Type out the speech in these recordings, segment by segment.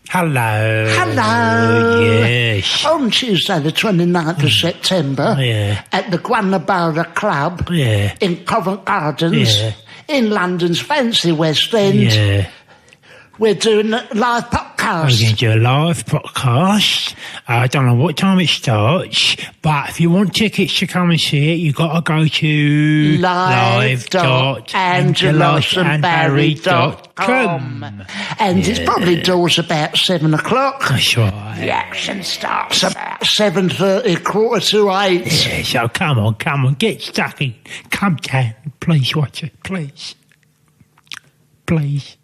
Hello. Hello. Yes. On Tuesday, the 29th of September, Yeah. at the Guanabara Club Yeah. in Covent Gardens, Yeah. in London's fancy West End, Yeah. we're doing a live We're going to podcast. do a live podcast. I don't know what time it starts, but if you want tickets to come and see it, you've got to go to live.angelosandbarry.com. And it's probably doors about 7 o'clock. That's right. The action starts about 7:30, 7:45. Yeah, so come on, get stuck in. Come down, please watch it, please. Please.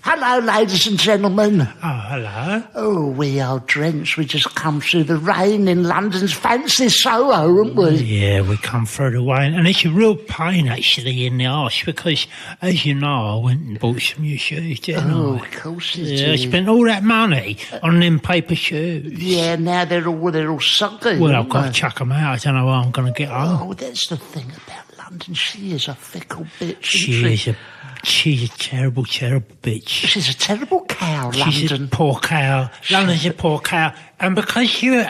Hello, ladies and gentlemen. Oh, hello. Oh, we are drenched. We just come through the rain in London's fancy Soho, haven't we? Yeah, we come through the rain, and it's a real pain actually in the arse because, as you know, I went and bought some new shoes, didn't Oh, I? of course you Yeah, I do. spent all that money on them paper shoes. Yeah, now they're all soggy. Well, I've aren't got to they? chuck them out. I don't know where I'm going to get home. Oh, that's the thing about London. She is a fickle bitch, She's a terrible, terrible bitch. She's a terrible cow, She's London. a poor cow. London's a poor cow. And because you've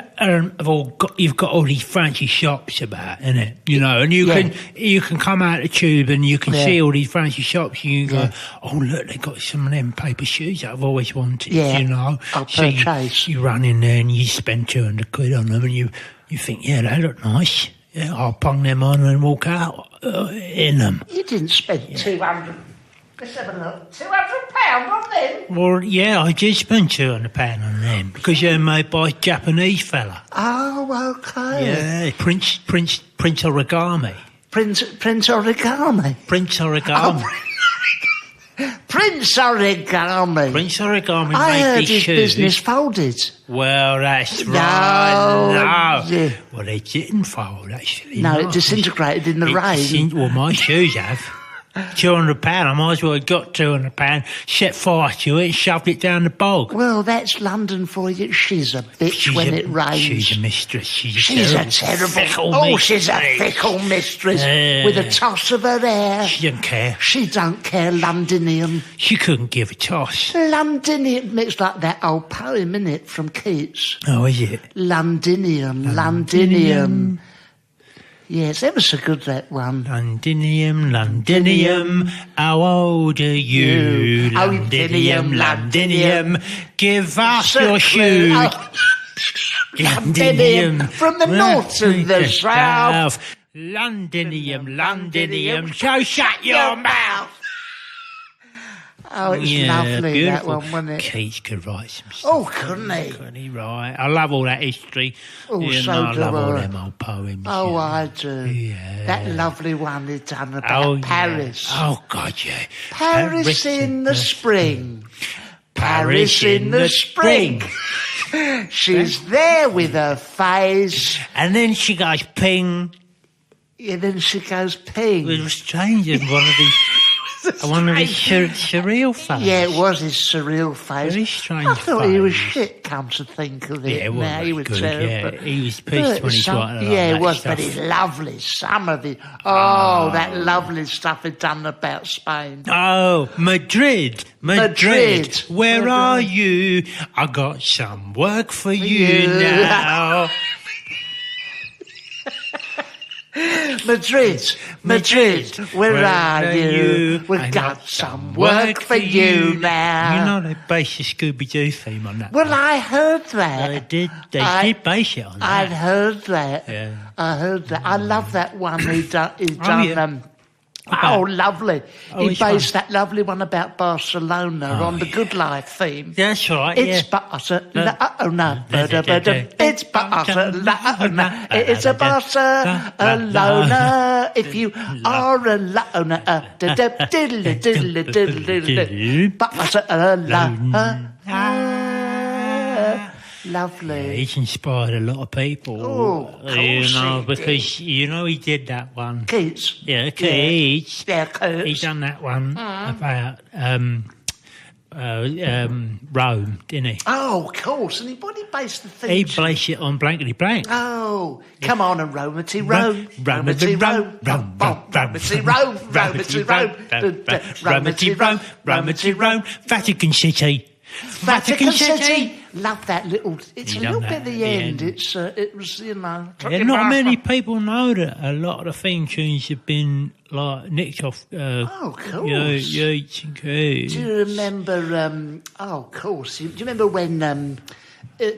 got all these fancy shops about, innit? You know, and you can come out the tube and you can see all these fancy shops and you go, oh, look, they got some of them paper shoes that I've always wanted, you know. I'll So purchase. you run in there and you spend 200 quid on them and you think, yeah, they look nice. Yeah, I'll pong them on and walk out in them. You didn't spend 200. Let's have a look. £200 on them? Well, yeah, I did spend £200 on them because they're made by a Japanese fella. Oh, okay. Yeah, Prince Origami. Prince Origami. Prince Origami. Prince Origami. Prince Origami I made heard these his shoes. business folded. Well, that's right. No. Yeah. Well, they didn't fold, actually. No, it disintegrated in the rain. Well, my shoes have. £200. I might as well have got £200, set fire to it and shoved it down the bog. Well, that's London for you. She's a bitch when it rains. She's a mistress. She's a a terrible... fickle Oh, mistress. she's a fickle mistress with a toss of her hair. She doesn't care. She don't care, Londinium. She couldn't give a toss. Londinium. It's like that old poem, innit, from Keats. Oh, is it? Londinium. Yes, ever so good, that one. Londinium, how old are you? Londinium, give us your shoes. Londinium, from the north to the south. Londinium, so shut your mouth. Oh, it's lovely, beautiful. that one, wasn't it? Keats could write some stuff. Oh, couldn't he? Couldn't he write? I love all that history. Oh, You so know, I do love all I. them old poems. Oh, you know. I do. Yeah. That lovely one he done about Paris. Yeah. Oh, God, yeah. Paris in the spring. Paris in the spring. She's there with her face. And then she goes ping. Yeah, then she goes ping. It was strange in one of these surreal faces. Yeah, it was his surreal face. Very strange I thought he was face. shit, come to think of it. Yeah, it was now he was good, terrible. yeah. He was pissed when he started Yeah, all it that was, stuff. but it's lovely. Some of it. Oh, that lovely stuff he'd done about Spain. Oh, Madrid. Where are you? I got some work for you now. Madrid, where are you? We've got some work for you now. You know they based the Scooby-Doo theme on that. Well, I heard that. They did base it on that. I'd heard that. Yeah. I heard that. I love that one he done. yeah. Oh, lovely. He which based that lovely one about Barcelona on the Good Life theme. That's right, It's Barcelona. It's Barcelona. It's a Barcelona. If you are a loner. Barcelona. Lovely. He's inspired a lot of people. Oh, of course because he did that one. Keats. Yeah, Keats. Yeah, Keats. He done that one about Rome, didn't he? Oh, of course. And what he based the thing? He based it on blankety blank. Oh, come on and Romity Rome. Romity Rome. Romity Rome. Romity Rome. Romity Rome. Vatican City. Vatican City. Love that little. It's a little bit at the end. It was, not many people know that a lot of the theme tunes have been like nicked off. Of course. Yates and Keats. Do you remember? Of course. Do you remember when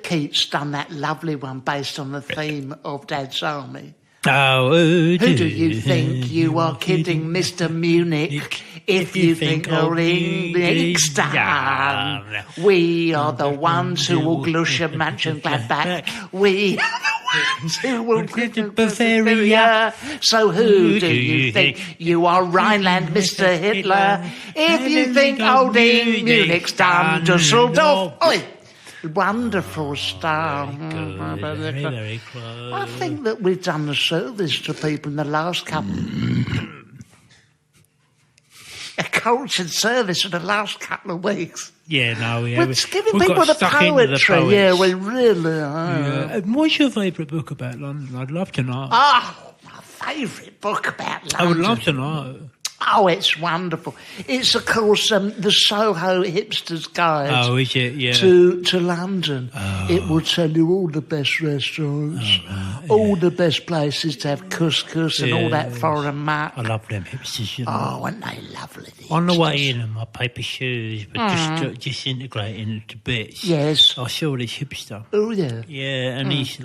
Keats done that lovely one based on the theme of Dad's Army? Oh, who do you think you are kidding, Mr. Munich? If you think old England's done, we are the ones who will glush a mansion back. We are the ones who will get to Bavaria. So who do you think you are, Rhineland, Mr. Hitler? If you think old Munich's done, Dusseldorf. Oi! Wonderful stuff. Very close. I think that we've done a service to people in the last couple. A cultured service in the last couple of weeks. Yeah, no, yeah. We're giving people the poetry. Yeah, we really are. Yeah. And what's your favourite book about London? I'd love to know. Oh, my favourite book about London. I would love to know. Oh, it's wonderful. It's, of course, the Soho Hipster's Guide. Oh, is it? Yeah. To London. Oh. It will tell you all the best restaurants, all the best places to have couscous and all that foreign muck. I love them hipsters, you know. Oh, aren't they lovely? The On the way in, my paper shoes, but just integrating into bits. Yes. I saw this hipster. Oh, yeah. Yeah, and he's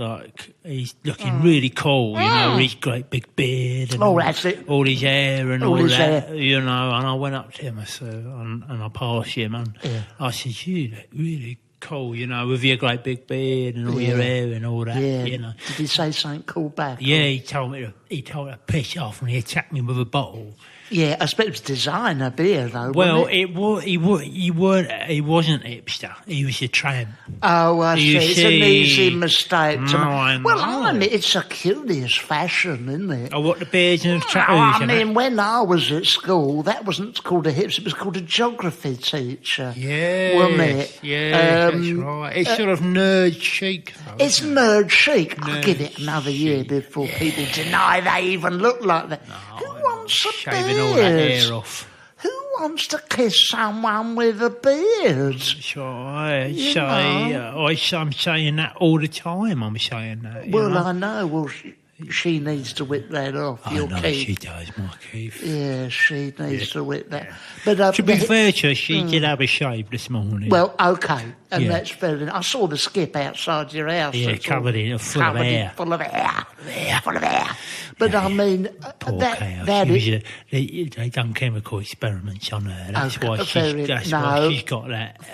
looking really cool, you know, with his great big beard and that's it. All his hair and all that. You know, and I went up to him, and I passed him, and I said, "You look really cool, you know, with your great big beard and all your hair and all that." Yeah. You know. Did he say something cool back? Yeah, he told me to piss off, and he attacked me with a bottle. Yeah, I expect it was designer beer though. Well, he wasn't hipster. He was a tramp. Oh, I see. It's an easy mistake to I make. Well, I mean, it's a curious fashion, isn't it? Oh, what, the beards and the tattoos? I mean, when I was at school, that wasn't called a hipster. It was called a geography teacher. Yeah, wasn't it? Yeah, that's right. It's sort of nerd chic. It's nerd chic. I'll give it another year before people deny they even look like that. No, Who wants a shaving beard? all that hair off. Who wants to kiss someone with a beard? I'm saying that all the time. I'm saying that. Well, I know. Well, she needs to whip that off. I know she does, my Keith. Yeah, she needs to whip that. But to be fair to her, she did have a shave this morning. Well, okay, and that's fair enough. I saw the skip outside your house. Yeah, covered in full of hair. Full of hair. But I mean, they done chemical experiments on her. That's why she's got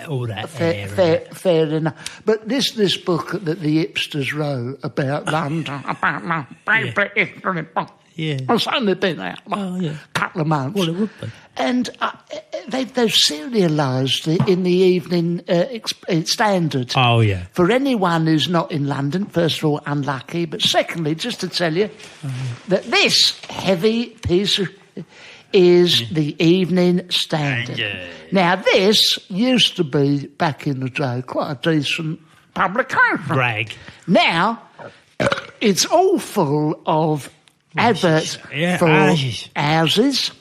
all that hair. Fair enough. But this book that the hipsters wrote about London, about my favourite history book. Yeah. It's only been out a couple of months. Well, it would be. And they've serialised it in the Evening Standard. Oh, yeah. For anyone who's not in London, first of all, unlucky, but secondly, just to tell you that this heavy piece is the Evening Standard. Now, this used to be, back in the day, quite a decent publication. Brag. Now, it's all full of adverts for houses.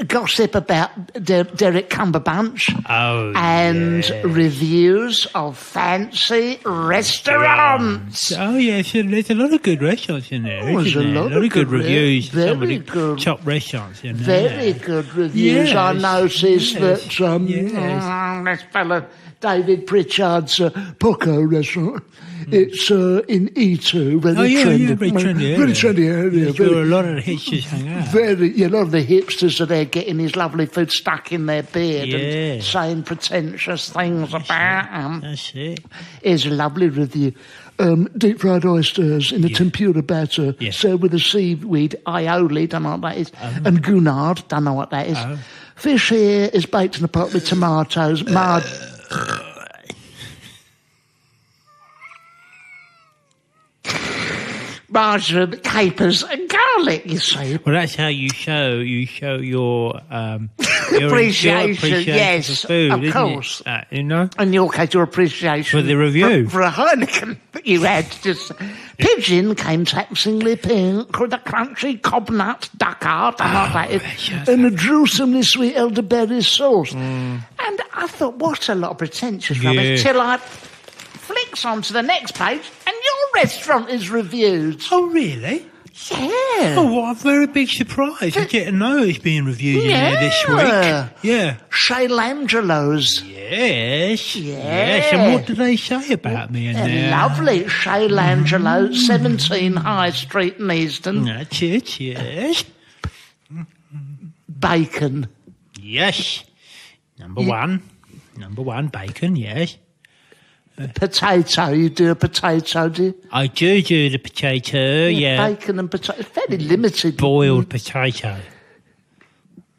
Gossip about Derek Cumberbunch and reviews of fancy restaurants. Oh, yeah, there's a lot of good restaurants in there. There's a lot of good reviews. Very good. Top restaurants in there. Very good reviews. I noticed that this fella, David Pritchard's Poco restaurant, it's in E2, very trendy. Very trendy area. That's where a lot of the hipsters hang out. A lot of the hipsters are there getting his lovely food stuck in their beard and saying pretentious things about them. That's it. Here's a lovely review. Deep fried oysters in a tempura batter, served with a seaweed aioli, don't know what that is, and gounod, don't know what that is. Fish here is baked in a pot with tomatoes, marjoram, capers and garlic, you see. Well, that's how you show your appreciation, yes, for food, of course. You know? In your case, your appreciation. For the review. For a Heineken that you had. Just pigeon came taxingly pink with a crunchy cob nut duckard and a gruesomely sweet elderberry sauce. And I thought, what a lot of pretentious rubbish. Till I flicks onto the next page and your restaurant is reviewed. Oh, really? Yeah. Oh, what a very big surprise. I didn't know it's being reviewed in there this week. Yeah. Angelos. Yes. Yes. And what do they say about me in there? Lovely. Angelos, 17 High Street in Easton. That's it, yes. Bacon. Yes. Number one, bacon, yes. Potato, you do a potato, do you? I do the potato, yeah. Bacon and potato, fairly limited. Boiled potato.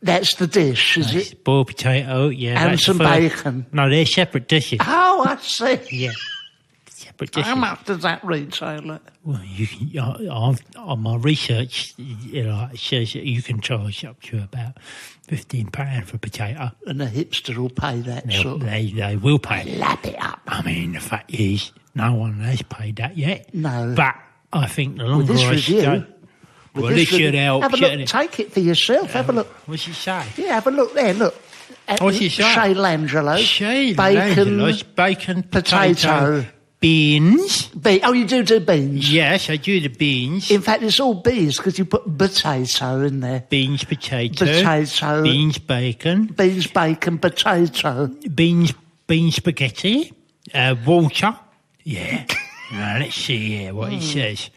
That's the dish, is it? Boiled potato, yeah. And some bacon. No, they're separate dishes. Oh, I see. Yeah. Separate dishes. How much does that retail at? Well, you can, on my research, it says that you can charge up to about £15 for a potato. And a hipster will pay that They will pay. Lap it up. I mean, the fact is, no one has paid that yet. No. But I think the longer I stay... Well, this should help. Have a look. Take it for yourself. Have a look. What's it say? Yeah, have a look there. Look. What's it say? Angelos. Bacon, potato. Beans. Oh, you do beans? Yes, I do the beans. In fact, it's all beans because you put potato in there. Beans, potato. Potato. Beans, bacon. Beans, bacon, potato. Beans, spaghetti. Water. Yeah. Now, let's see what it says.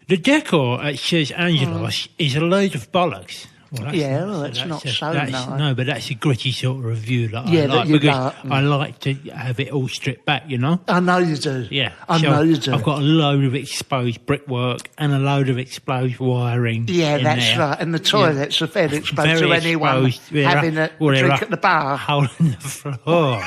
The decor, it says Angelos, is a load of bollocks. Well, that's not so nice. No, but that's a gritty sort of review that I like. That you because I like to have it all stripped back, you know? I know you do. Yeah. I know you do. I've got a load of exposed brickwork and a load of exposed wiring. Yeah, that's right. And the toilets are fairly exposed to anyone having a drink at the bar. Hole in the floor.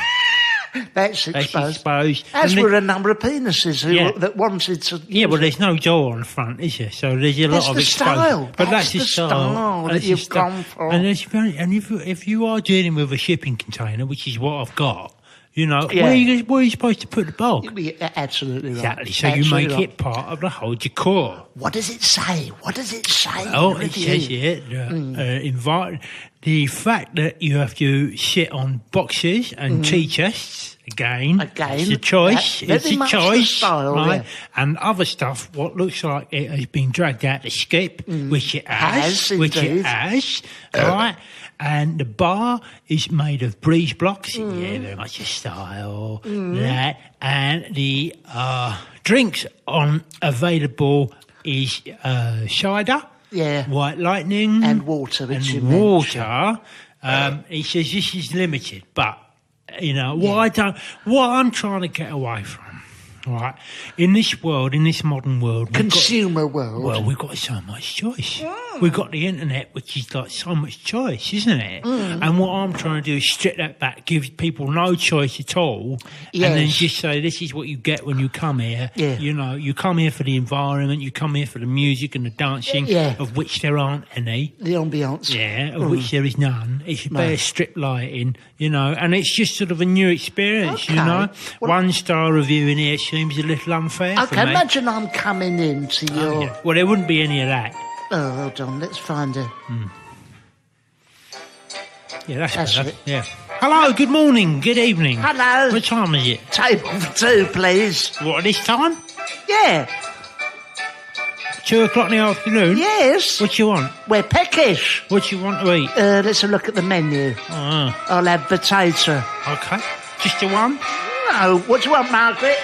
That's exposed. As were a number of penises that wanted to... Yeah, well, there's no door on the front, is there? So there's a lot of exposed... Style. But that's the style that you've gone for. And if you are dealing with a shipping container, which is what I've got, you know, where are you supposed to put the bulk? Absolutely right. Exactly. So you make it part of the whole decor. What does it say? Oh, it says here, the fact that you have to sit on boxes and tea chests, again, it's a choice. It's a choice, style, right? Yeah. And other stuff, what looks like it has been dragged out the skip, which it has, right? And the bar is made of breeze blocks. Yeah, very much a style. That. And the drinks available is cider, white lightning, and water. He says this is limited, but you know what I'm trying to get away from. Right, in this world, in this modern world, consumer world. Well, we've got so much choice. We've got the internet, which is like so much choice, isn't it? And what I'm trying to do is strip that back, give people no choice at all, and then just say this is what you get when you come here. Yeah. You know, you come here for the environment, you come here for the music and the dancing, of which there aren't any. The ambiance. Yeah, of which there is none. It's bare strip lighting, you know, and it's just sort of a new experience, you know. Well, 1-star review in here seems a little unfair for me. Imagine I'm coming into your... Well, there wouldn't be any of that. Oh, hold on, let's find her. Yeah, that's better. Yeah. Hello, good morning, good evening. Hello. What time is it? Table for 2, please. What, this time? Yeah. 2 o'clock in the afternoon? Yes. What do you want? We're peckish. What do you want to eat? Let's have a look at the menu. I'll have potato. Okay. Just the one? No. What do you want, Margaret?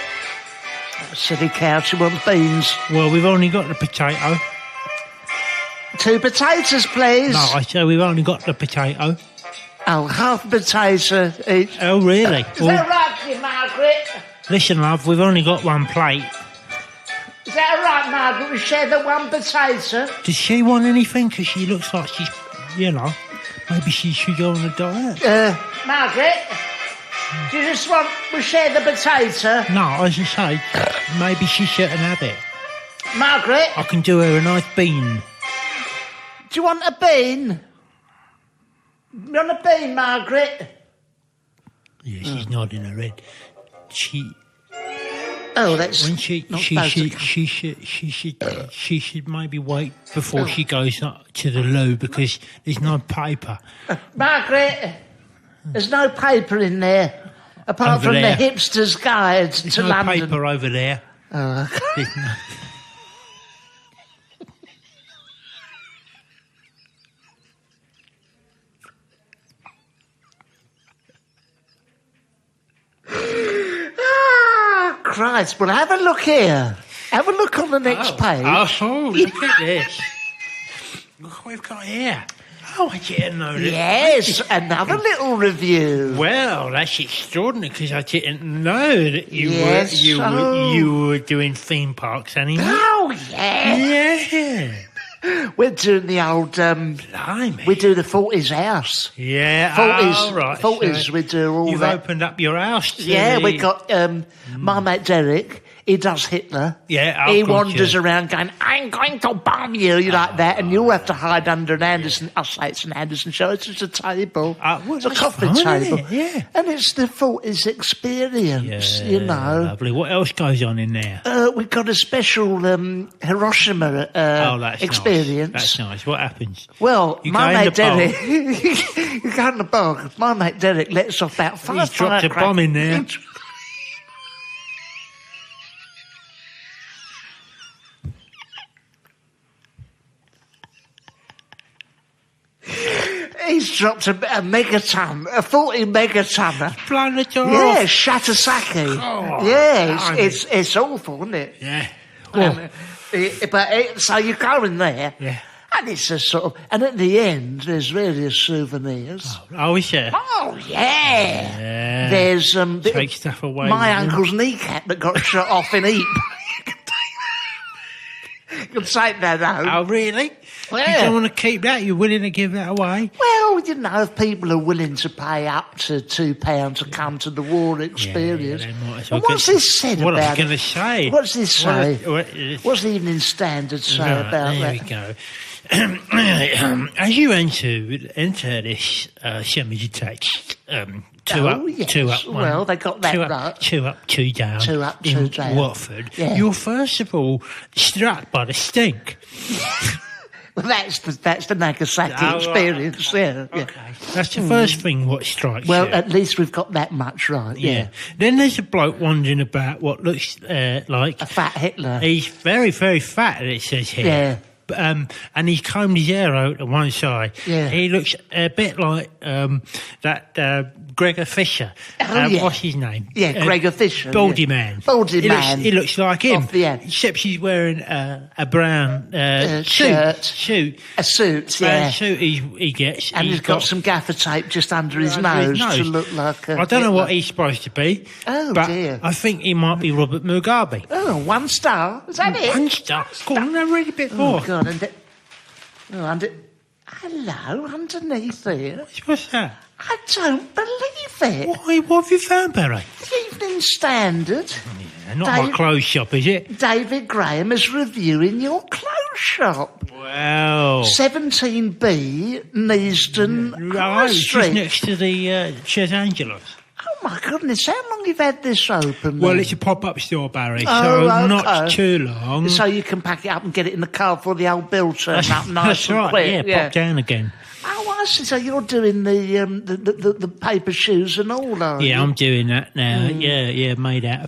Silly cow, she wants beans. Well, we've only got the potato. 2 potatoes, please. No, I say we've only got the potato. Oh, half a potato each. Oh, really? Is that right for you, Margaret? Listen, love, we've only got 1 plate. Is that all right, Margaret? We share the 1 potato. Does she want anything? Because she looks like she's, you know, maybe she should go on a diet. Margaret? Do you just want we share the potato? No, as I say, maybe she shouldn't have it. Margaret? I can do her a nice bean. Do you want a bean? You on a bean, Margaret? Yeah, she's nodding her head. Oh, that's when she should maybe wait before she goes up to the loo because there's no paper. Margaret, there's no paper in there apart over from there. the hipster's guide There's to no London. paper over there. Oh, There's no... Christ, well, have a look here. Have a look on the next page. Oh, look at this. Look what we've got here. Oh, I didn't know that. Yes, another little review. Well, that's extraordinary because I didn't know that you were doing theme parks anymore. Oh, yeah. Yeah. We're doing the old... Blimey. we do the 40s house. Yeah. 40s, right. 40s So we do all you've that. opened up your house to Yeah, the... we got my mate Derek. He does Hitler. Yeah, he wanders around going, I'm going to bomb you, like that, and you'll have to hide under an Anderson. I'll say it's an Anderson show. It's just a table. It's a coffee table. Yeah. And it's the 40s experience, Yeah, lovely. What else goes on in there? We've got a special Hiroshima That's experience. Nice. That's nice. What happens? Well, You my go in mate the bog. Derek, you go in the bog. My mate Derek lets off about He's dropped a firecrackers. bomb in there. He's dropped a megaton, a 40 megatonner. Blown the door Yeah, off. Shatasaki. Oh, yeah, it's awful, isn't it? Yeah. So you go in there, Yeah. and it's a sort of, and at the end there's various souvenirs. Oh, is there? Oh yeah. Yeah. There's Take stuff away. my with them. uncle's kneecap that got shot off in Ypres. You can take that home. Oh, really? Yeah. You don't want to keep that? You're willing to give that away? Well, you know, if people are willing to pay up to £2 to come to the war experience. Yeah, they might as well And what's get- this said what about am I going to say? What's this say? What- What's the Evening Standard say Right, about there that? we go. As you enter this semi-detached two up, one. Well, they got that two up, right. Two up, two down. Two up, two in down. Watford. Yeah. You're first of all struck by the stink. Well, that's the Nagasaki Oh, right, experience. Yeah, yeah. Okay. That's the first thing what strikes Well, you. at least we've got that much right. Yeah. Then there's a bloke wandering about what looks like A fat Hitler. he's very, very fat, it says here. Yeah. And he's combed his hair out to one side. Yeah. He looks a bit like that Gregor Fisher. Oh, yeah. What's his name? Yeah, Gregor Fisher. Baldy yeah. man. Baldy He man. He looks like him. Off the end. Except he's wearing a brown shirt. suit. A suit, Brown yeah. suit he gets. And he's got some gaffer tape just under his under nose to look like a I don't know what Hitler. he's supposed to be. Oh, but dear. I think he might be Robert Mugabe. Oh, 1 star. Is that it? One star. Go on, now read a bit Oh, more. God. Hello, underneath there. What's that? I don't believe it. What have you found, Barry? The Evening Standard. Yeah, not my Dave- clothes shop, is it? David Graham is reviewing your clothes shop. Well, 17B, Neasden High right, Street. just next to the Ches Angelos. Oh, my goodness. How long have you had this open? Well, then? it's a pop-up store, Barry, Oh, so okay. not too long. So you can pack it up and get it in the car before the old bill turns up nice That's and right, quick. yeah, pop down again. Oh, I see. So you're doing the paper shoes and all, are you? Yeah, I'm doing that now. Yeah, made out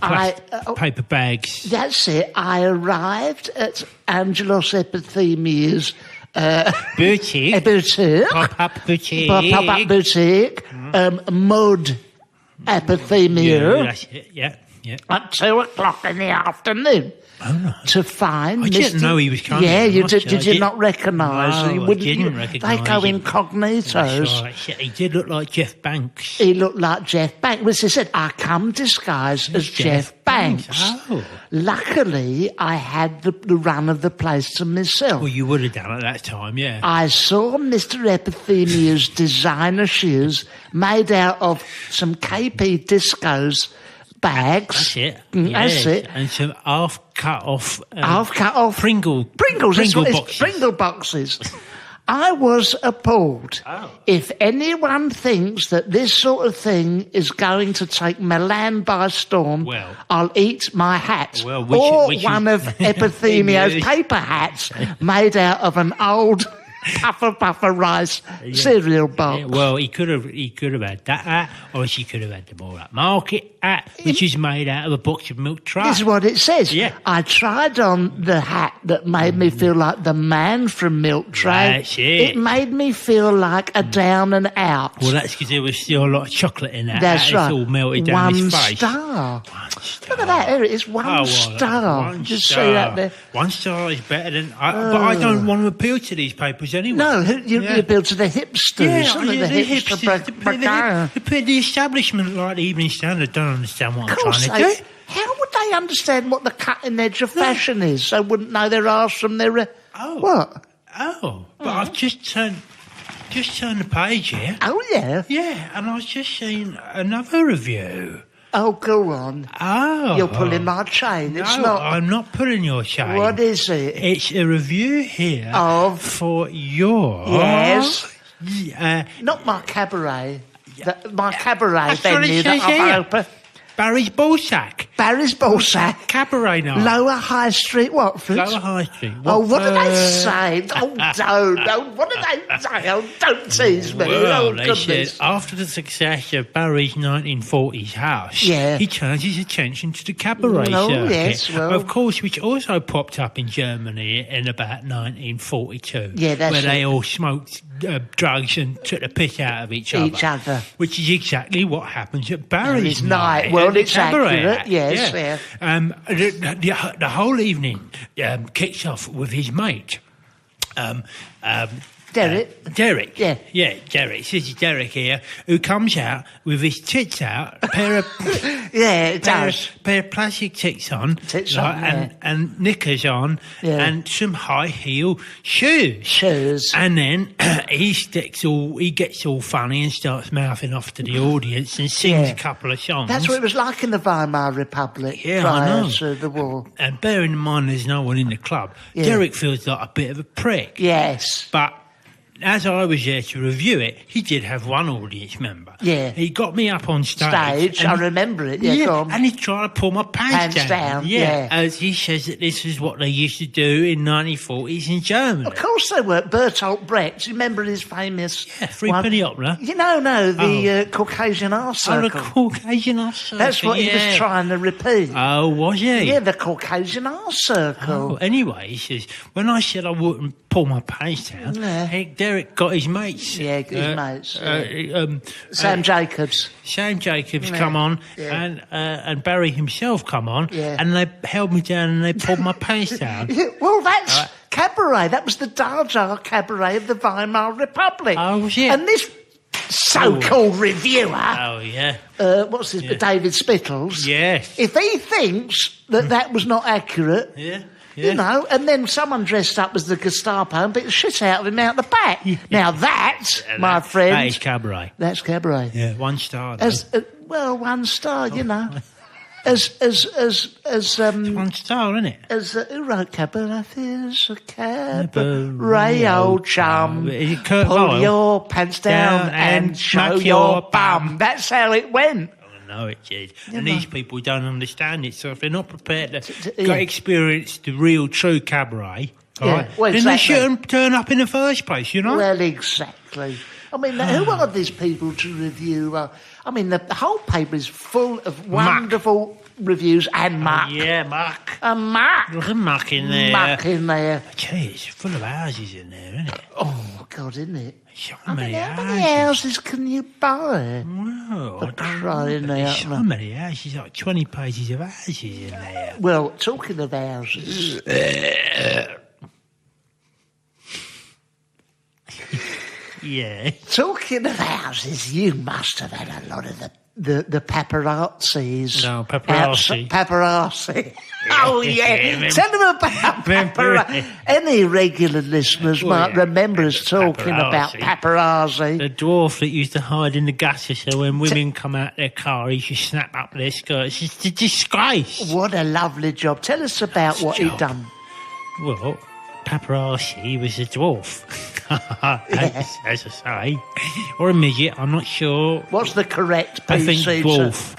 of paper bags. That's it. I arrived at Angelos Epithemia's Boutique. boutique. Pop-up boutique. Pop-up boutique. Mud Epithemia. Yeah, that's it, yeah. At 2 o'clock in the afternoon. Oh, no. To find I didn't know he was coming. Yeah, you must did you not recognise No, him? I didn't recognise They go him. incognitos. That's right. He did look like Jeff Banks. He looked like Jeff Banks. Which he said, I come disguised as Jeff Banks. Oh. Luckily, I had the run of the place to myself. Well, you would have done at that time, yeah. I saw Mr. Epithemia's designer shoes made out of some KP Disco's bags. That's it. That's it. And some half cut off Half cut off Pringles. that's what it is, boxes. Pringle boxes. I was appalled. Oh. If anyone thinks that this sort of thing is going to take Milan by storm, Well. I'll eat my hat. Well, or one of Epithemio's paper hats made out of an old puffer rice cereal box. Yeah, well, he could have had that hat, or she could have had the more upmarket hat, which is made out of a box of milk tray. This is what it says. Yeah. I tried on the hat that made me feel like the man from Milk Tray. That's it. It made me feel like a down and out. Well, that's because there was still a lot of chocolate in that. That's hat. right. It's all melted down his face. 1 star. 1 star. Look at that. There it is. One star. Just see that there. 1 star is better than. But I don't want to appeal to these papers anyway. No, you appeal to the hipsters. Some of the hipsters. The establishment, like the Evening Standard, don't understand what Of I'm course trying to do. How would they understand what the cutting edge of fashion is? They wouldn't know their arse from their... What? Oh, but I've just turned the page here. Oh, yeah? Yeah, and I was just seeing another review. Oh, go on. Oh. You're pulling my chain. It's No, not... I'm not pulling your chain. What is it? It's a review here Of? for your... Yes? Not my cabaret. My cabaret That's what it venue says that here. I've opened. Barry's Ballsack. Barry's Ballsack. Cabaret night. Lower High Street, Watford. Lower High Street. What do they say? Oh, don't. What do they say? Oh, don't tease me. Well, oh, they goodness. said after the success of Barry's 1940s house, he turns his attention to the cabaret circuit. Yes, well. Of course, which also popped up in Germany in about 1942. Yeah, that's where they it. all smoked drugs and took the piss out of each other. Which is exactly what happens at Barry's night. Well, at the it's cabaret. accurate, yes. Yeah. The whole evening kicks off with his mate. Derek. Yeah, Derek. This is Derek here, who comes out with his tits out, a pair of pair of plastic tits on, and knickers on, and some high heel shoes. And then he gets all funny and starts mouthing off to the audience and sings a couple of songs. That's what it was like in the Weimar Republic prior to the war. And bearing in mind there's no one in the club, Derek feels like a bit of a prick. Yes. But as I was there to review it, he did have one audience member. Yeah. He got me up on stage. I remember it, go on. And he tried to pull my pants down. Yeah. As he says that this is what they used to do in 1940s in Germany. Of course they were. Bertolt Brecht, remember his famous... Yeah, Threepenny Opera. The Caucasian Arse Circle. Oh, the Caucasian Arse Circle. That's what he was trying to repeat. Oh, was he? Yeah, the Caucasian Arse Circle. Oh, anyway, he says, when I said I wouldn't pull my pants down, Derek got his mates. Yeah, his mates. Sam Jacobs. Sam Jacobs come on, and Barry himself come on, and they held me down and they pulled my pants down. Well, that's cabaret. That was the Dar cabaret of the Weimar Republic. Oh, was it? And this so-called reviewer... Oh, yeah. What's his... David Spittles. Yes. If he thinks that was not accurate... Yeah. You know, and then someone dressed up as the Gestapo and beat the shit out of him out the back. Now that, my friend... That is cabaret. That's cabaret. Yeah, 1 star. 1 star, you know. As 1 star, isn't it? Who wrote cabaret? There's a cabaret, old chum. Pull your pants down and show your bum. That's how it went. No, it did. And these people don't understand it. So if they're not prepared to experience the real, true cabaret, then they shouldn't turn up in the first place, you know? Well, exactly. I mean, who are these people to review? I mean, the whole paper is full of wonderful reviews and muck. Yeah, muck. Muck. There's a muck in there. Muck in there. I tell you, it's full of houses in there, isn't it? Oh, God, isn't it? How many houses can you buy? Well, how many houses? Like 20 pages of houses in there. Well, talking of houses... Yeah. Talking of houses, you must have had a lot of the paparazzis. No, paparazzi. Paparazzi. Oh, yeah. Tell them about paparazzi. Any regular listeners might remember us talking about paparazzi. The dwarf that used to hide in the gutter so when women come out their car, he should snap up their skirts. It's a disgrace. What a lovely job. Tell us about what he'd done. Well, paparazzi was a dwarf, as I say, or a midget. I'm not sure. What's the correct PC? I think dwarf.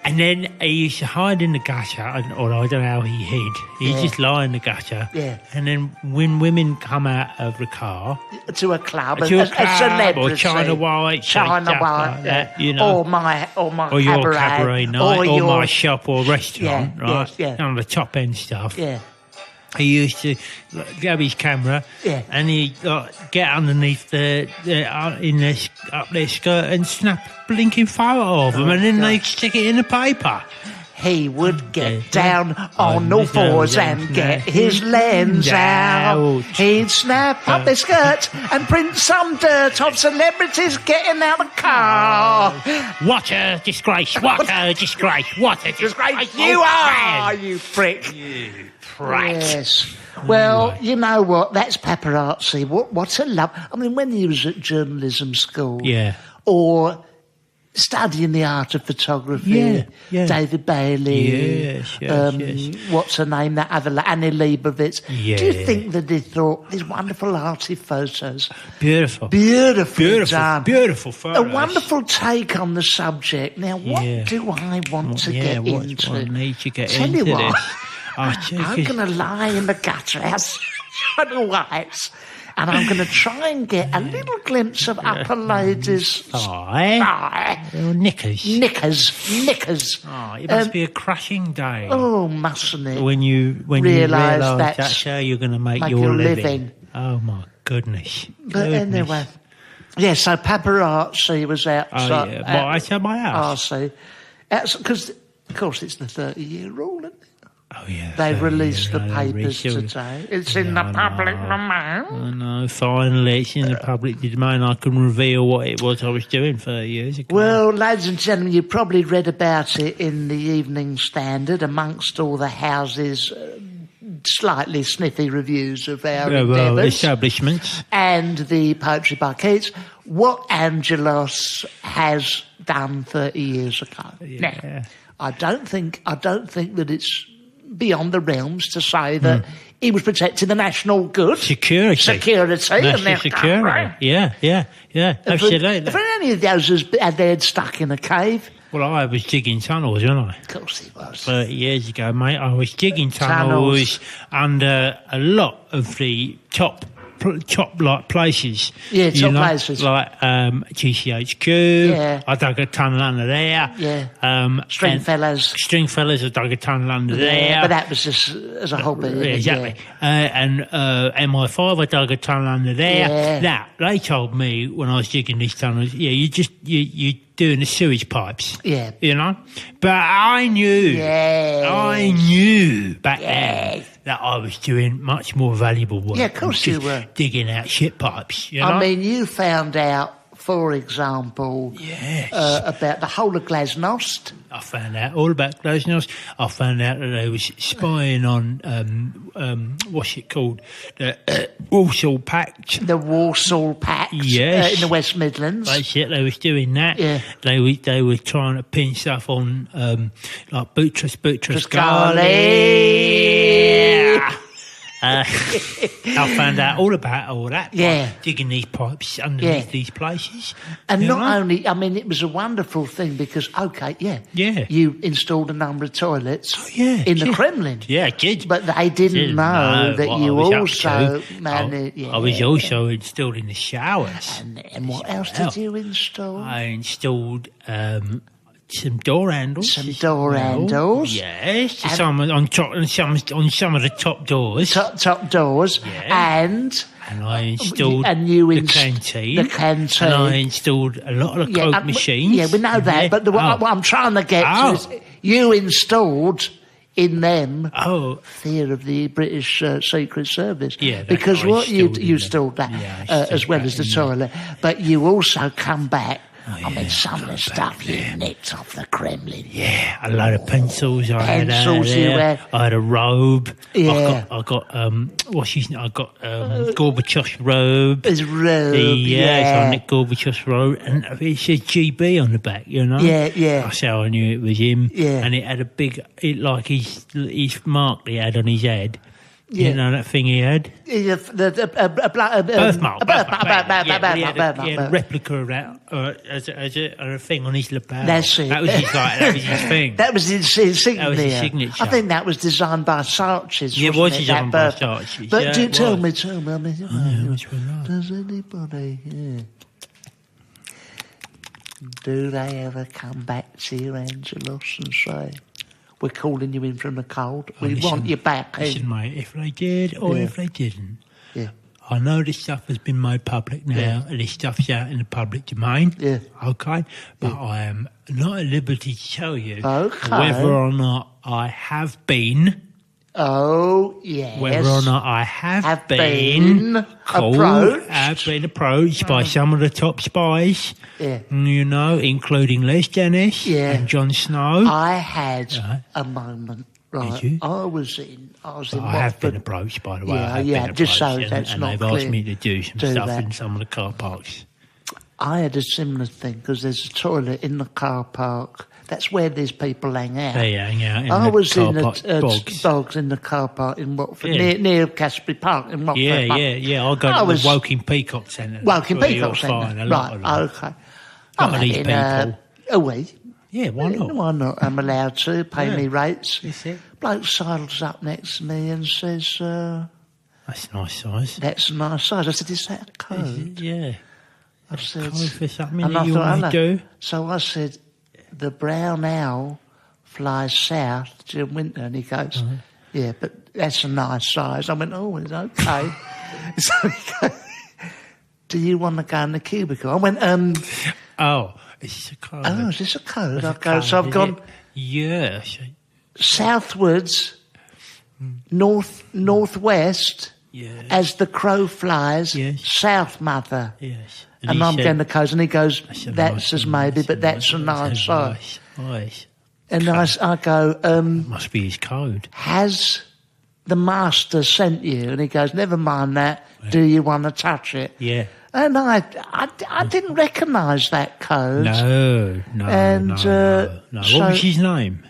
And then he used to hide in the gutter, or I don't know how he hid. He'd just lie in the gutter. Yeah. And then when women come out of the car... To a club, a celebrity. Or China White. That, you know. Or my or your cabaret night, or my shop or restaurant, right? Yeah. On the top end stuff. Yeah. He used to grab his camera and he'd get underneath up their skirt and snap a blinking photo of them, and then they'd stick it in the paper. He would get down on all fours and get his lens out. He'd snap up their skirt and print some dirt of celebrities getting out of the car. What a disgrace! What a disgrace! What a disgrace! You are, you prick! You prat! Yes. Well, you know what? That's paparazzi. What a love! I mean, when he was at journalism school, or studying the art of photography, David Bailey, what's her name, that other, Annie Leibovitz. Do you think that they thought these wonderful arty photos? Beautiful done. Beautiful photos. A wonderful take on the subject. Now, what do I want to get into? What do I need to get Tell into you what, this? I'm going to lie in the gutter outside the Whites, and I'm going to try and get a little glimpse of upper ladies' thigh. Knickers. Knickers. Oh, it must be a crashing day. Oh, mustn't it? When you realise that's how you're going to make your living. Oh, my goodness. But anyway, so paparazzi was outside. Outside my house? Because, of course, it's the 30-year rule, isn't it? Oh, yeah. They've released the papers today. It's in the public domain. I know, finally, it's in the public domain. I can reveal what it was I was doing 30 years ago. Well, ladies and gentlemen, you probably read about it in the Evening Standard amongst all the houses' slightly sniffy reviews of our endeavours. Establishments. And the Poetry by Keats. What Angelos has done 30 years ago. Yeah. Now, I don't think that it's beyond the realms to say that he was protecting the national good. Security. National security. Yeah. Absolutely. If any of those had their head stuck in a cave. Well, I was digging tunnels, wasn't I? Of course he was. 30 years ago, mate, I was digging tunnels under a lot of the top like places. Yeah, top places. Like GCHQ. I dug a tunnel under there. Yeah. Stringfellas, I dug a tunnel under there. But that was just as a hobby. Exactly. And MI5, I dug a tunnel under there. Yeah. Now, they told me when I was digging these tunnels, you doing the sewage pipes. Yeah. You know? But I knew back then that I was doing much more valuable work. Yeah, of course you were. Digging out shit pipes, you know? I mean, you found out, for example, about the whole of Glasnost. I found out all about Glasnost. I found out that they was spying on, what's it called? The Walsall Pact. The Walsall Pact. Yes. In the West Midlands. That's it, they was doing that. Yeah. They were trying to pin stuff on, like Boutros Ghali. I found out all about all that. Yeah. Digging these pipes underneath these places. And only, I mean, it was a wonderful thing because, you installed a number of toilets in the Kremlin. Yeah, I did. But they didn't know that you also managed. I was also installed in the showers. And what else did you install? I installed some door handles. Handles. Yes. Some on some of the top doors. Top doors. Yeah. And I installed the canteen. The canteen. And I installed a lot of Coke machines. Yeah, we know that. But what I'm trying to get to is you installed in them fear of the British Secret Service. Yeah, because what you installed that as well as the toilet. But you also come back. I mean, some of the stuff you nicked off the Kremlin. Yeah, a load of pencils. I had a robe. Yeah. I got what's his name? I got Gorbachev's robe. His robe. So I nicked Gorbachev's robe, and it says GB on the back. You know. Yeah. That's how I knew it was him. Yeah. And it had a big, his mark he had on his head. You know that thing he had? Birthmark. He had a replica of that as a thing on his lapel. That's it. That was his thing. That was his signature. That was his signature. I think that was designed by Sarches. Yeah, it was designed by Sarches. But tell me. Does anybody do they ever come back to you, Angelos, and say, we're calling you in from the cold. We want you back. Listen, mate, if they did or if they didn't, I know this stuff has been made public now, and this stuff's out in the public domain. Yeah. Okay? But I am not at liberty to tell you whether or not I have been. Oh, yes. Whether or not I have been approached by some of the top spies, including Les Dennis and Jon Snow. I had a moment, right? Did you? I was in I have been approached, by the way. Just so that's and not they've clear. asked me to do some stuff in some of the car parks. I had a similar thing, because there's a toilet in the car park. That's where these people hang out. They hang out in I the was car in park bogs in the car park in Watford, near Casby Park in Watford. Yeah. I'll go to the Woking Peacock Centre. Woking Peacock Centre. Right, okay. A lot of these people. Yeah, why not? Why not? I'm allowed to pay me rates. That's it. Bloke sidles up next to me and says, that's a nice size. That's a nice size. I said, is that a code? Yeah. I said, code for something that you want to do? So I said, the brown owl flies south during winter, and he goes, yeah, but that's a nice size. I went, oh, it's okay. So he goes, do you want to go in the cubicle? I went, oh, is this a code? Oh, is this a code? So I've gone, yeah, southwards, northwest, as the crow flies, south, mother. Yes. And I'm going to codes, and he goes, that's as maybe, but that's a nice size. Nice. And I go, must be his code. Has the master sent you? And he goes, never mind that. Do you want to touch it? Yeah. And I didn't recognise that code. No. What was his name?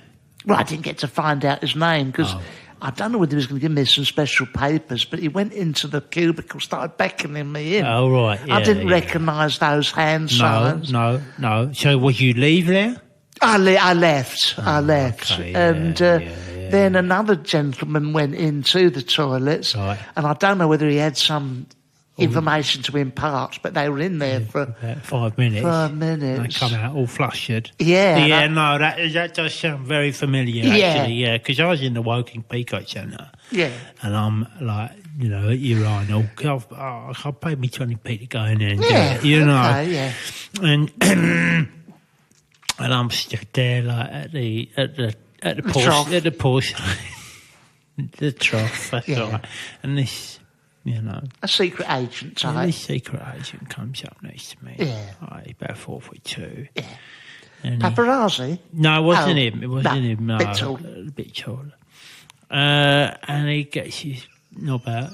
Well, I didn't get to find out his name, because I don't know whether he was going to give me some special papers, but he went into the cubicle, started beckoning me in. Oh, right. Yeah, I didn't recognise those hand signs. No. So would you leave there? I left. Okay, and then another gentleman went into the toilets, and I don't know whether he had some information to impart, but they were in there for about 5 minutes. 5 minutes. They come out all flustered. Yeah. That does sound very familiar, actually. Yeah, because I was in the Woking Peacock Centre. Yeah. And I'm like, at urinal. I'll pay me 20p to go in there and do it, Okay, yeah. And I'm stood there like at the trough. At the porcelain, the trough. That's right. And this. A secret agent type. This secret agent comes up next to me. Yeah. He's about 4'2". Yeah. And Paparazzi? No, it wasn't him. It wasn't him. No, a bit taller. And he gets his knob out.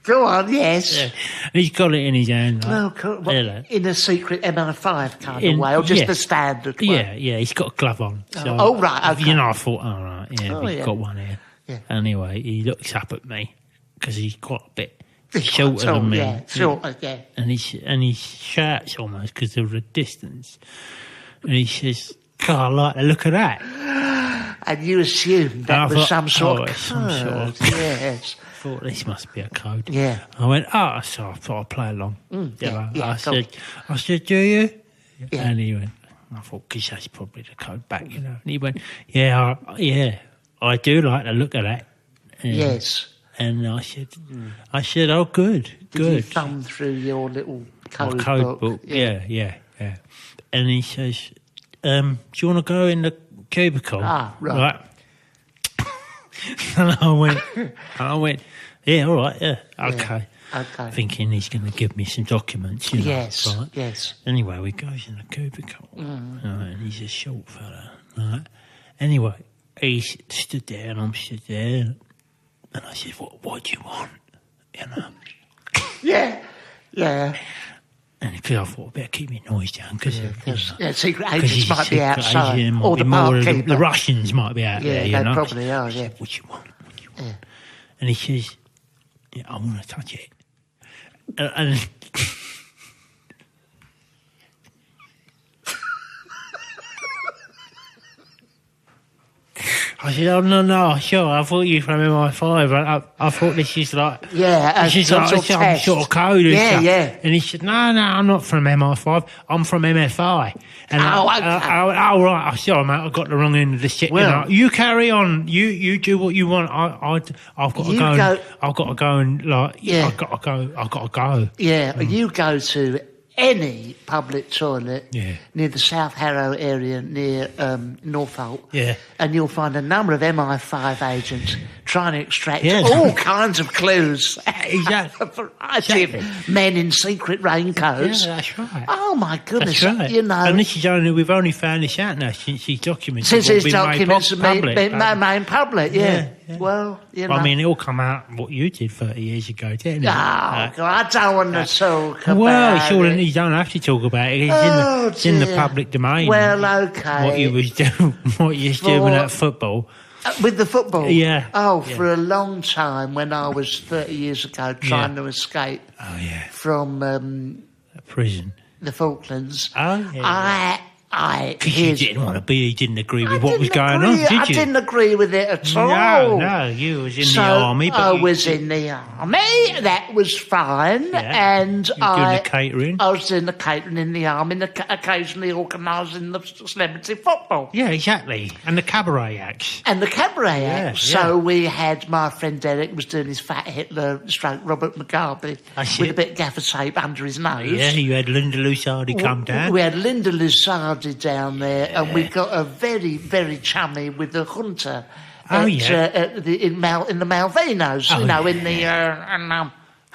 Go on, yes. Yeah. And he's got it in his hand. Like, cool. In a secret MI5 kind of way, or just the standard way? Yeah, he's got a glove on. So, right, okay. I thought, he's got one here. Yeah. Anyway, he looks up at me, because he's quite a bit shorter than me. Yeah, shorter, yeah. And he shouts almost because of the distance. And he says, God, I like the look of that. And you assumed that was some sort of code. Yes. I thought, this must be a code. Yeah. I went, so I thought I'd play along. I said, do you? Yeah. And he went, I thought, because that's probably the code back, And he went, yeah, I do like the look of that. Yes. And I said, oh, good. Did you thumb through your little code book? Yeah. And he says, do you want to go in the cubicle? Right. And I went, yeah, all right, yeah, okay. Okay. Thinking he's going to give me some documents, Yes, right? yes. Anyway, we goes in the cubicle, and he's a short fella, right? Anyway, he stood there and I'm stood there, and I said, what do you want? Yeah. And because I thought I better keep my noise down because secret agents might be outside, or the barkeeper. The Russians might be out there. Yeah, they probably are. Yeah. Said, what you want? And he says, "Yeah, I want to touch it." And I said, "Oh no, sure. I thought you were from MI5. I thought this is like this is like some sort of code." Yeah. And he said, "No, I'm not from MI5. I'm from MFI." And okay. Right. I said, "Oh, mate, I got the wrong end of the stick." Well, you carry on. You do what you want. I've got to go. I've got to go and like. Yeah. I've got to go. Yeah. You go to any public toilet near the South Harrow area near Norfolk, and you'll find a number of MI5 agents trying to extract all kinds of clues. Exactly. A variety of men in secret raincoats. Yeah, that's right. Oh my goodness! That's right. You know, and this is we've only found this out now since these documents. Since these documents have been made public. Yeah. Well, you know. I mean, it all come out what you did 30 years ago, didn't it? Oh, God, I don't want to talk about it. You don't have to talk about it. It's in the public domain. Well, okay. What you was doing, what you was doing at football. With the football? Yeah. For a long time, when I was 30 years ago trying to escape from prison, the Falklands. Oh, yeah. Because you didn't agree with what was going on, did you? I didn't agree with it at all. No, you was in the army. But I was in the army. That was fine. Yeah. And you were doing the catering. I was doing the catering in the army, and occasionally organising the celebrity football. Yeah, exactly. And the cabaret acts. So we had my friend Derek was doing his Fat Hitler stroke Robert Mugabe with a bit of gaffer tape under his nose. Yeah, you had Linda Lusardi come down. We had Linda Lusardi down there, and we got a very, very chummy with the junta in the Malvinas, in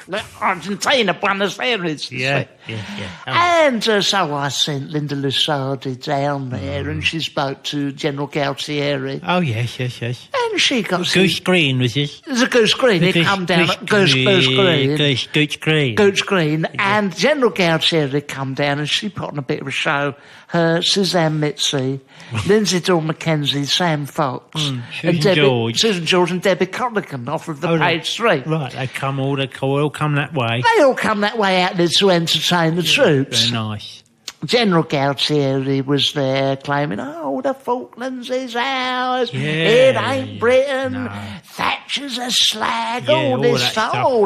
the Argentina, Buenos Aires. Yeah. And so I sent Linda Lusardi down there, and she spoke to General Galtieri. Oh, yes. And she got... Goose Green, was this? It was a Goose Green. He come down at Goose Green. Goose Green. And General Galtieri come down, and she put on a bit of a show. Her, Suzanne Mitzi, Lindsay Dawn McKenzie, Sam Fox, Susan George and Debbie Corrigan off of the Page 3. Right, they all come that way. They all come that way out there to entertain the troops. Very nice. General Galtieri was there claiming, the Falklands is ours, it ain't Britain, Thatcher's a slag, all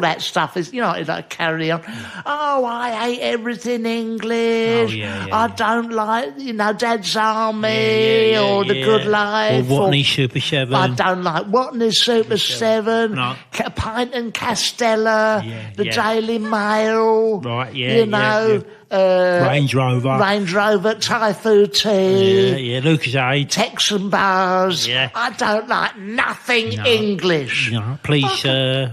that stuff is, like carry on. I hate everything English, I don't like, Dad's Army, or The Good Life. Or Watney Super 7. I don't like Watney Super 7, Pint and Castella, the Daily Mail, Range Rover, Thai food tea. Lucas Aid. Texan bars. Yeah. I don't like nothing English. Please, sir.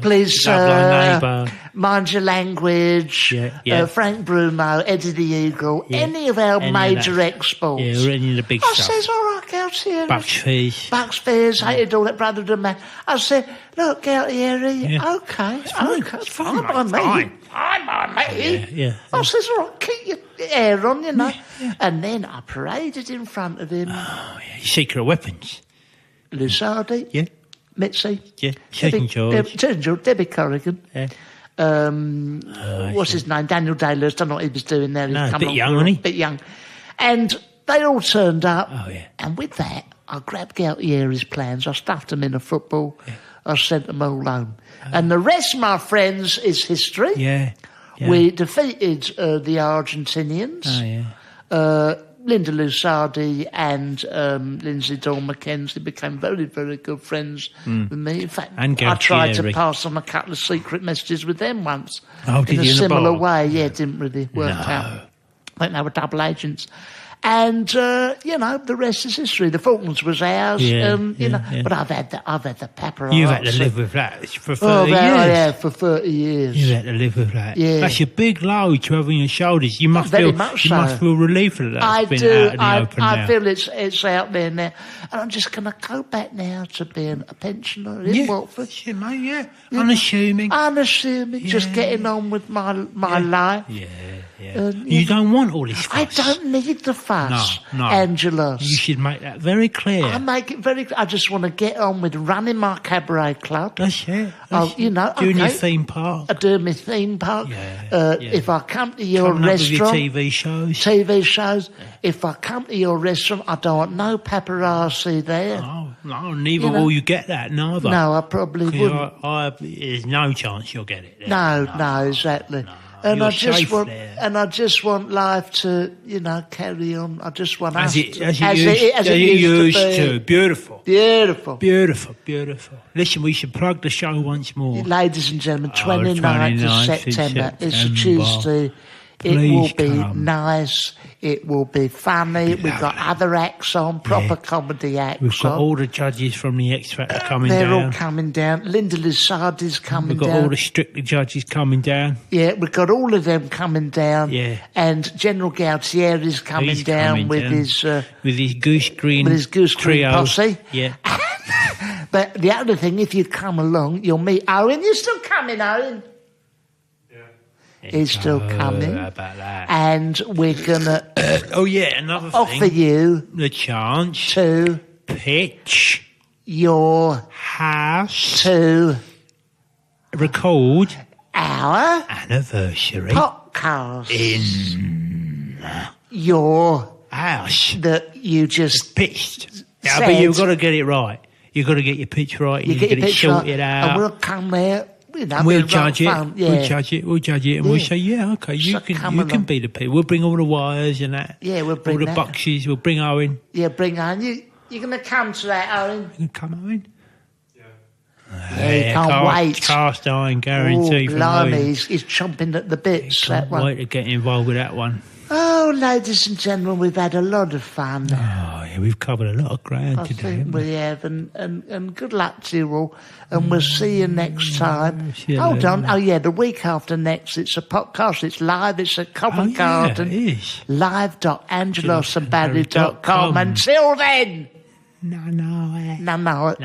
Mind your language. Frank Bruno, Eddie the Eagle, any of our major exports. Yeah, any of the big stuff. I says, all right, Galtieri. Bucks Fizz. Hated all that brotherhood and man. I said, look, Galtieri, okay. It's fine by me. Fine by me. Yeah. I says, all right, keep your hair on, And then I paraded in front of him. Oh, yeah. Secret weapons. Lusardi. Yeah. Mitzi. Yeah. Susan George. Debbie Corrigan. Yeah. What's his name? Daniel Day-Lewis. Don't know what he was doing there. A bit young, wasn't he? Bit young. And they all turned up. Oh, yeah. And with that, I grabbed Galtieri's plans. I stuffed them in a football. Yeah. I sent them all home. And the rest, my friends, is history. Yeah. We defeated the Argentinians. Oh, yeah. Linda Lusardi and Lindsay Dawn McKenzie became very, very good friends with me. In fact, I tried to pass on a couple of secret messages with them once. Oh, did in you a similar in the bar? way. Yeah, it didn't really work out. I think they were double agents. And, the rest is history. The Falklands was ours, but I've had the paparazzi. You've had to live with that for 30 years. Yeah, for 30 years. You've had to live with that. Yeah. That's a big load to have on your shoulders. You must must feel relief that that's I been do. out in the open now. I feel it's out there now. And I'm just going to go back now to being a pensioner in Watford. Yeah, mate, unassuming. Just getting on with my life. Yeah. You don't want all this fuss. I don't need the fuss, no. Angelos. You should make that very clear. I make it very clear. I just want to get on with running my cabaret club. That's it. Doing your theme park. Doing my theme park. If I come to your Coming restaurant. Up with your TV shows. If I come to your restaurant, I don't want no paparazzi there. No, neither will you get that, neither. No, I probably wouldn't. There's no chance you'll get it there. No, exactly. No. And You're I just safe want, there. and I just want life to, carry on. I just want as it used to. Beautiful. Listen, we should plug the show once more. Ladies and gentlemen, 29th of September. It's a Tuesday. It will be nice. It will be funny. We've got other acts on, proper comedy acts. We've got all the judges from the X Factor coming down. They're all coming down. Linda Lissardi's coming down. We've got all the Strictly judges coming down. Yeah, we've got all of them coming down. Yeah. And General Gautieri's coming down with his Goose Green trio. Posse. Yeah. But the other thing, if you come along, you'll meet Owen. You're still coming, Owen? He's still coming. How about that? And we're going to another thing. Offer you the chance to pitch your house to record our anniversary podcast in your house that you just pitched. Yeah, but you've got to get it right. You've got to get your pitch right. You get it sorted out. And we'll come there. We'll judge it. We'll judge it, and we'll say, okay, you can be the people. We'll bring all the wires and that. Yeah, we'll bring all the boxes. We'll bring Owen. Yeah, bring Owen. You're going to come to that, Owen? You can come, Owen. He can't wait. Cast iron guarantee from Owen. Owen. He's chomping at the bits. Can't wait to get involved with that one. Oh, ladies and gentlemen, we've had a lot of fun. Oh, yeah, we've covered a lot of ground today. I think we have, and good luck to you all, and we'll see you next time. Hold on. Oh, yeah, the week after next, it's a podcast. It's live. It's at Covent Garden. It is. live.angelosandbarry.com. Until then. No. No.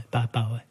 Bye-bye.